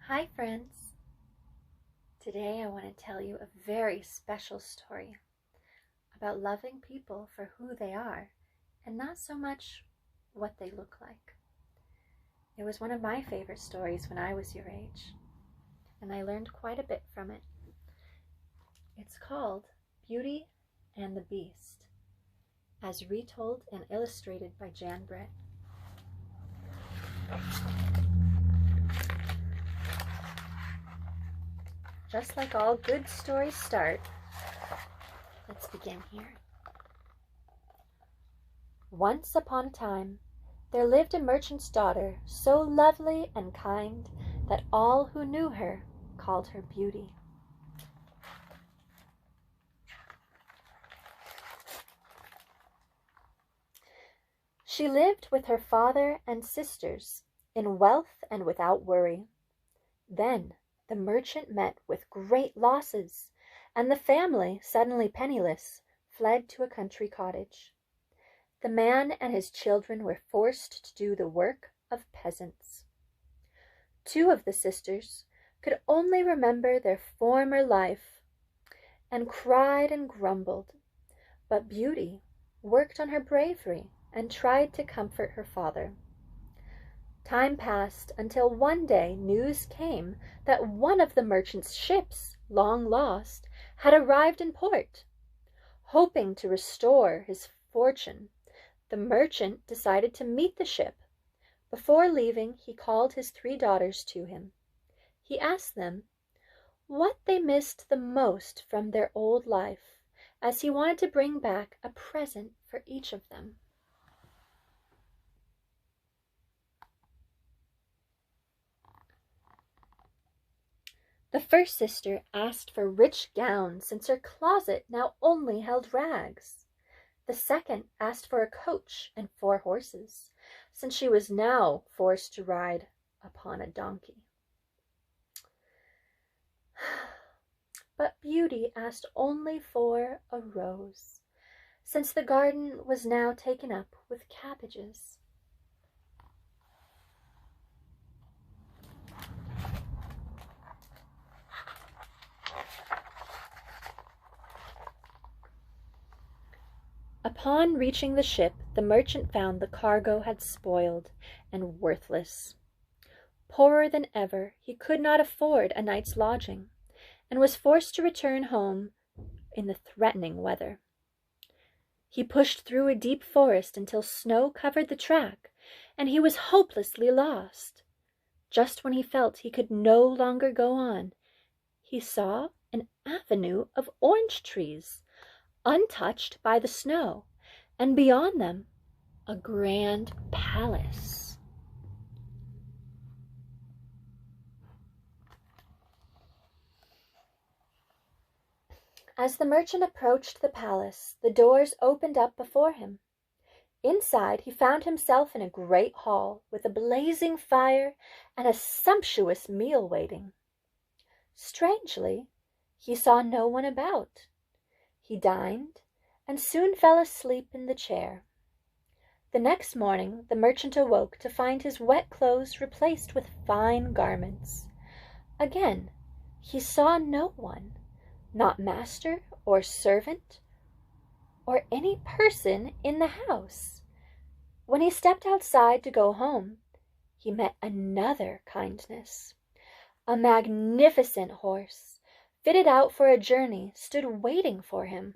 Hi friends! Today I want to tell you a very special story about loving people for who they are and not so much what they look like. It was one of my favorite stories when I was your age, and I learned quite a bit from it. It's called Beauty and the Beast, as retold and illustrated by Jan Brett. Just like all good stories start, let's begin here. Once upon a time, there lived a merchant's daughter, so lovely and kind that all who knew her called her Beauty. She lived with her father and sisters in wealth and without worry. Then the merchant met with great losses, and the family, suddenly penniless, fled to a country cottage. The man and his children were forced to do the work of peasants. Two of the sisters could only remember their former life and cried and grumbled, but Beauty worked on her bravery and tried to comfort her father. Time passed until one day news came that one of the merchant's ships, long lost, had arrived in port. Hoping to restore his fortune, the merchant decided to meet the ship. Before leaving, he called his three daughters to him. He asked them what they missed the most from their old life, as he wanted to bring back a present for each of them. The first sister asked for rich gowns, since her closet now only held rags. The second asked for a coach and 4 horses, since she was now forced to ride upon a donkey. But Beauty asked only for a rose, since the garden was now taken up with cabbages. Upon reaching the ship, the merchant found the cargo had spoiled and worthless. Poorer than ever, he could not afford a night's lodging, and was forced to return home in the threatening weather. He pushed through a deep forest until snow covered the track, and he was hopelessly lost. Just when he felt he could no longer go on, he saw an avenue of orange trees, untouched by the snow, and beyond them a grand palace. As the merchant approached the palace, the doors opened up before him. Inside he found himself in a great hall, with a blazing fire and a sumptuous meal waiting. Strangely, he saw no one about. He dined, and soon fell asleep in the chair. The next morning the merchant awoke to find his wet clothes replaced with fine garments. Again he saw no one, not master or servant or any person in the house. When he stepped outside to go home, he met another kindness. A magnificent horse, fitted out for a journey, stood waiting for him.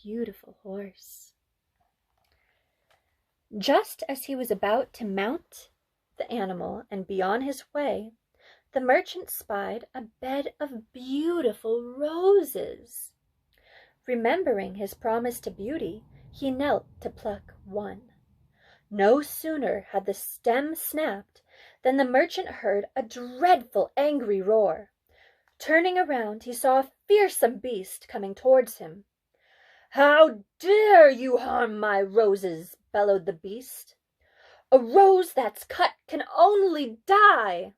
Beautiful horse. Just as he was about to mount the animal and be on his way, the merchant spied a bed of beautiful roses. Remembering his promise to Beauty, he knelt to pluck one. No sooner had the stem snapped than the merchant heard a dreadful angry roar. Turning around, he saw a fearsome beast coming towards him. "How dare you harm my roses?" bellowed the beast. "A rose that's cut can only die."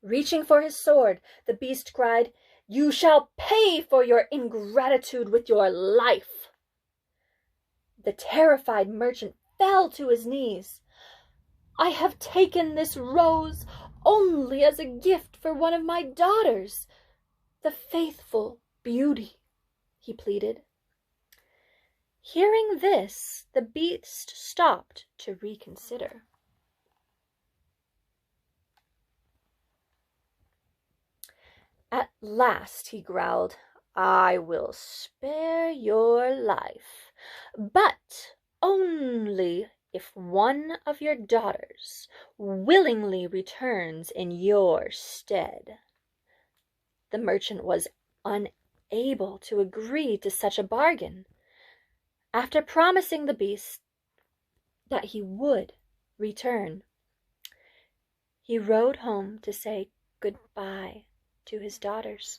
Reaching for his sword, the beast cried, You shall pay for your ingratitude with your life." The terrified merchant fell to his knees. "I have taken this rose only as a gift for one of my daughters, the faithful Beauty," he pleaded. Hearing this, the beast stopped to reconsider. At last he growled, "I will spare your life, but only if one of your daughters willingly returns in your stead." The merchant was unable to agree to such a bargain. After promising the beast that he would return, he rode home to say goodbye to his daughters.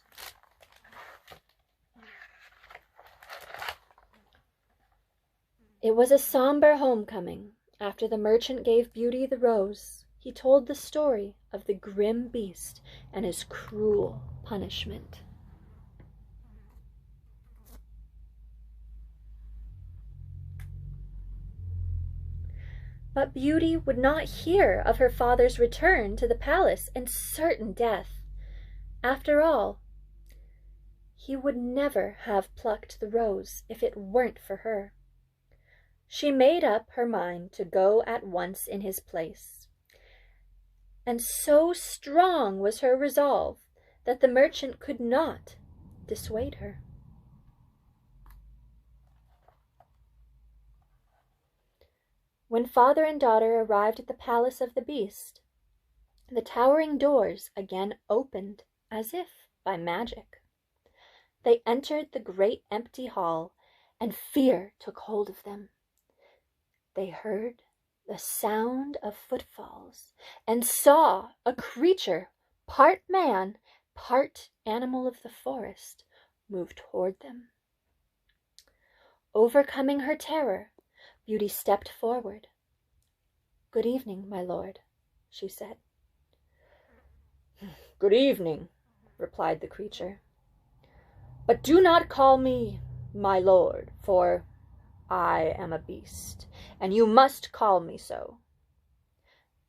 It was a somber homecoming. After the merchant gave Beauty the rose, he told the story of the grim beast and his cruel punishment. But Beauty would not hear of her father's return to the palace and certain death. After all, he would never have plucked the rose if it weren't for her. She made up her mind to go at once in his place. And so strong was her resolve that the merchant could not dissuade her. When father and daughter arrived at the palace of the beast, the towering doors again opened as if by magic. They entered the great empty hall, and fear took hold of them. They heard the sound of footfalls and saw a creature, part man, part animal of the forest, move toward them. Overcoming her terror, Beauty stepped forward. "Good evening, my lord," she said. "Good evening," replied the creature. "But do not call me my lord, for I am a beast, and you must call me so."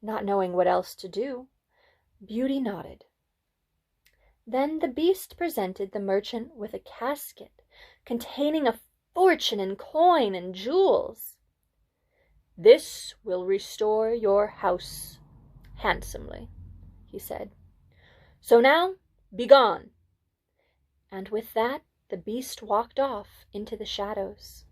Not knowing what else to do, Beauty nodded. Then the beast presented the merchant with a casket containing a fortune in coin and jewels. "This will restore your house handsomely," he said. "So now, begone." And with that, the beast walked off into the shadows.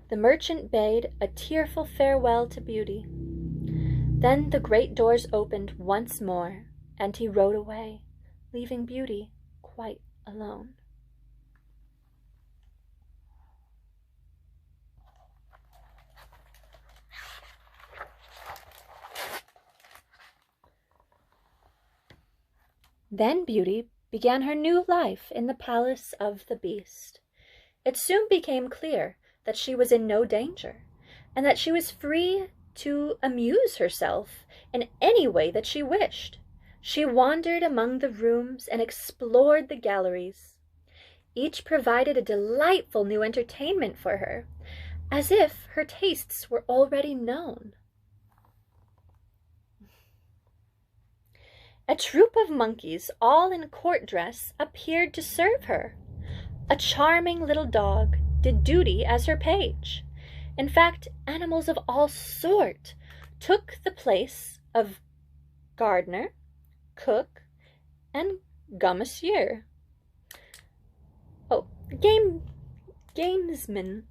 The merchant bade a tearful farewell to Beauty. Then the great doors opened once more, and he rode away, leaving Beauty quite alone. Then Beauty began her new life in the palace of the beast. It soon became clear that she was in no danger, and that she was free to amuse herself in any way that she wished. She wandered among the rooms and explored the galleries. Each provided a delightful new entertainment for her, as if her tastes were already known. A troop of monkeys, all in court dress, appeared to serve her. A charming little dog did duty as her page. In fact, animals of all sorts took the place of gardener, cook, and gamessier. Gamesman.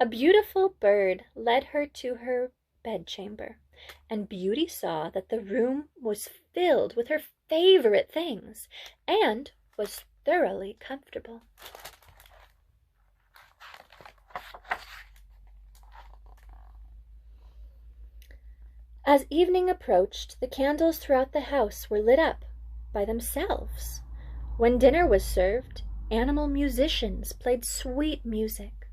A beautiful bird led her to her bedchamber, and Beauty saw that the room was filled with her favorite things and was thoroughly comfortable. As evening approached, the candles throughout the house were lit up by themselves. When dinner was served, animal musicians played sweet music.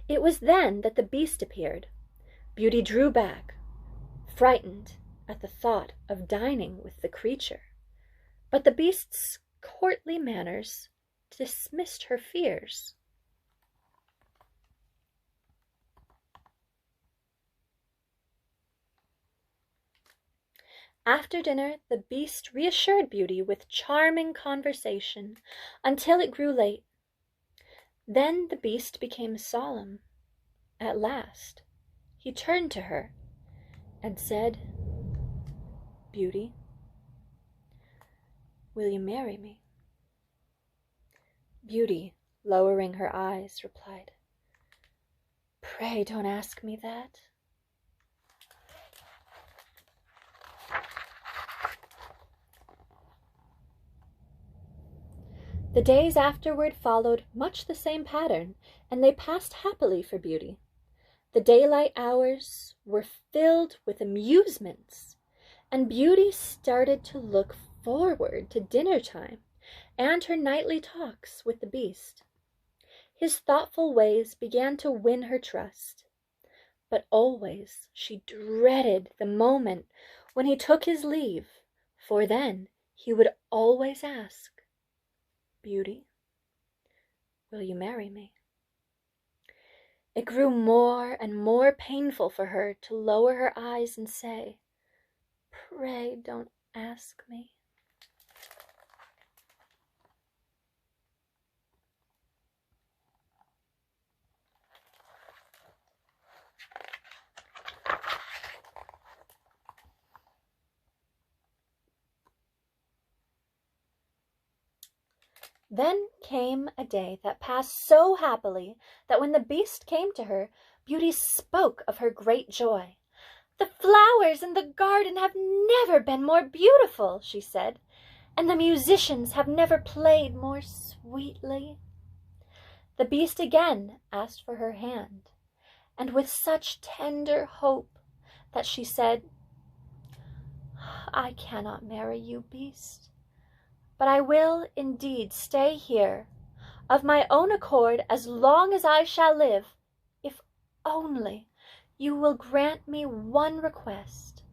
It was then that the beast appeared. Beauty drew back, frightened at the thought of dining with the creature. But the beast's courtly manners dismissed her fears. After dinner, the Beast reassured Beauty with charming conversation until it grew late. Then the Beast became solemn. At last, he turned to her and said, "Beauty, will you marry me?" Beauty, lowering her eyes, replied, "Pray don't ask me that." The days afterward followed much the same pattern, and they passed happily for Beauty. The daylight hours were filled with amusements, and Beauty started to look forward to dinner time and her nightly talks with the Beast. His thoughtful ways began to win her trust, but always she dreaded the moment when he took his leave, for then he would always ask, "Beauty, will you marry me?" It grew more and more painful for her to lower her eyes and say, "Pray don't ask me." Then came a day that passed so happily that when the Beast came to her, Beauty spoke of her great joy. "The flowers in the garden have never been more beautiful," she said, "and the musicians have never played more sweetly." The Beast again asked for her hand, and with such tender hope that she said, "I cannot marry you, Beast, but I will indeed stay here of my own accord as long as I shall live, if only you will grant me one request.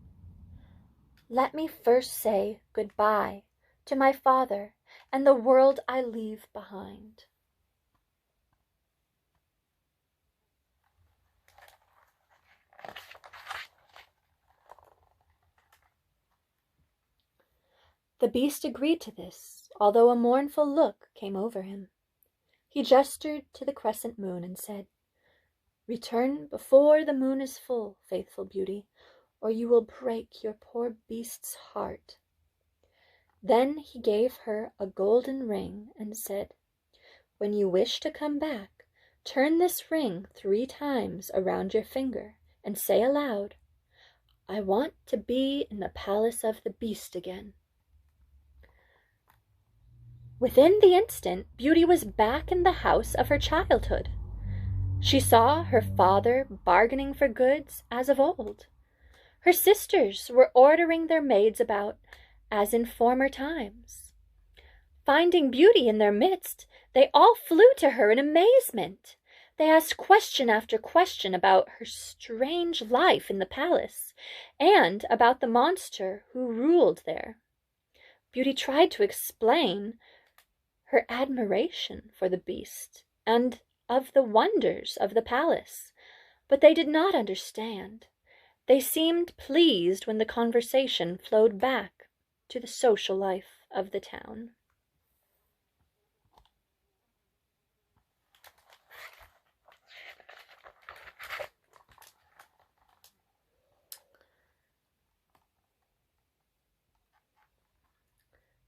Let me first say good-bye to my father and the world I leave behind." The Beast agreed to this, although a mournful look came over him. He gestured to the crescent moon and said, "Return before the moon is full, faithful Beauty, or you will break your poor Beast's heart." Then he gave her a golden ring and said, "When you wish to come back, turn this ring 3 times around your finger and say aloud, 'I want to be in the palace of the Beast again.'" Within the instant, Beauty was back in the house of her childhood. She saw her father bargaining for goods as of old. Her sisters were ordering their maids about as in former times. Finding Beauty in their midst, they all flew to her in amazement. They asked question after question about her strange life in the palace, and about the monster who ruled there. Beauty tried to explain her admiration for the Beast and of the wonders of the palace, but they did not understand. They seemed pleased when the conversation flowed back to the social life of the town.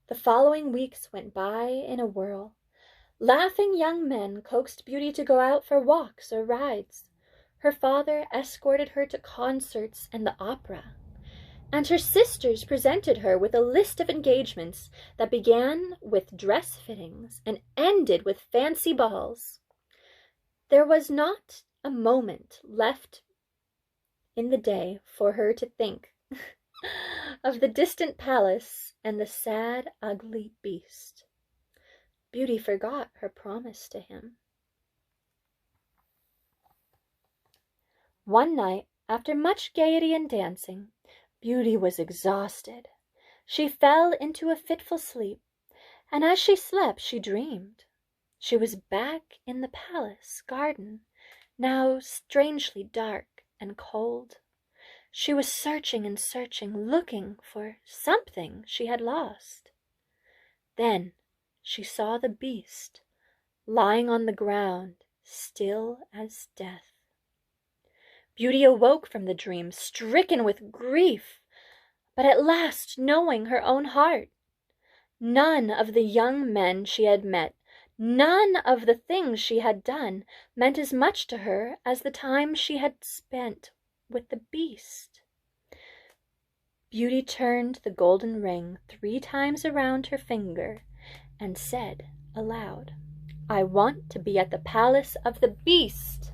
The following weeks went by in a whirl. Laughing young men coaxed Beauty to go out for walks or rides. Her father escorted her to concerts and the opera, and her sisters presented her with a list of engagements that began with dress fittings and ended with fancy balls. There was not a moment left in the day for her to think of the distant palace and the sad, ugly Beast. Beauty forgot her promise to him. One night, after much gaiety and dancing, Beauty was exhausted. She fell into a fitful sleep, and as she slept she dreamed. She was back in the palace garden, now strangely dark and cold. She was searching and searching, looking for something she had lost. Then she saw the beast lying on the ground, still as death. Beauty awoke from the dream, stricken with grief, but at last knowing her own heart. None of the young men she had met, none of the things she had done, meant as much to her as the time she had spent with the beast. Beauty turned the golden ring 3 times around her finger and said aloud, "I want to be at the palace of the beast."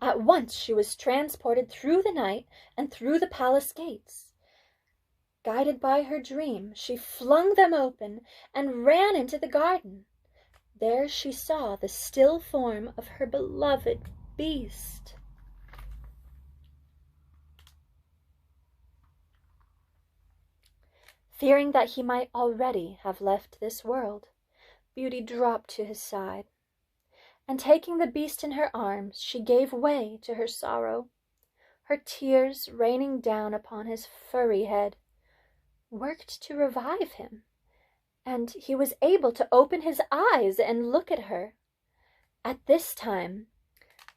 At once she was transported through the night and through the palace gates. Guided by her dream, she flung them open and ran into the garden. There she saw the still form of her beloved beast. Fearing that he might already have left this world, Beauty dropped to his side, and taking the beast in her arms, she gave way to her sorrow. Her tears, raining down upon his furry head, worked to revive him, and he was able to open his eyes and look at her. At this time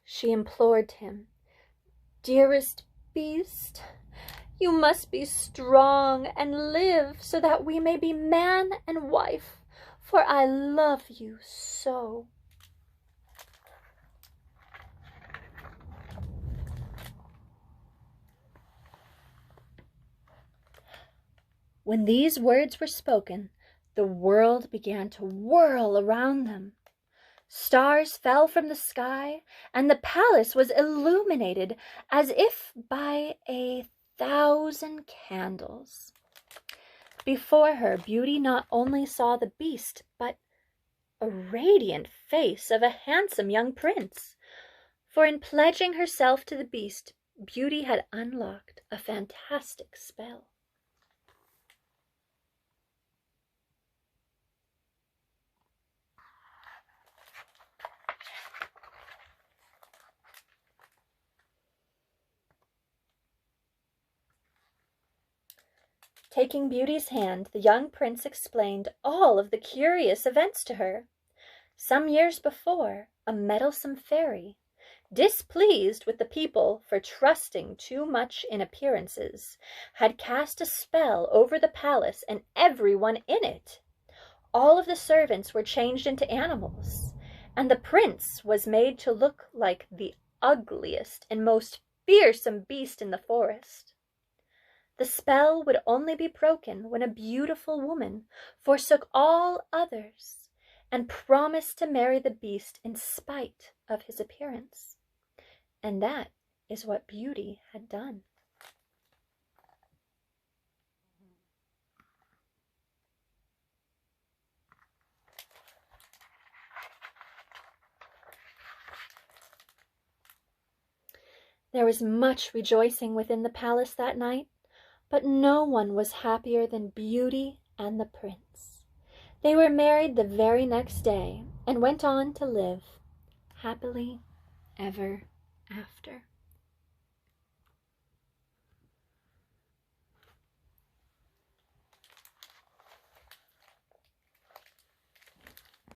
she implored him, "Dearest beast, you must be strong and live so that we may be man and wife, for I love you so." When these words were spoken, the world began to whirl around them. Stars fell from the sky, and the palace was illuminated as if by 1,000 candles. Before her, Beauty not only saw the beast, but a radiant face of a handsome young prince. For in pledging herself to the beast, Beauty had unlocked a fantastic spell. Taking Beauty's hand, the young prince explained all of the curious events to her. Some years before, a meddlesome fairy, displeased with the people for trusting too much in appearances, had cast a spell over the palace and everyone in it. All of the servants were changed into animals, and the prince was made to look like the ugliest and most fearsome beast in the forest. The spell would only be broken when a beautiful woman forsook all others and promised to marry the beast in spite of his appearance. And that is what Beauty had done. There was much rejoicing within the palace that night, but no one was happier than Beauty and the prince. They were married the very next day and went on to live happily ever after.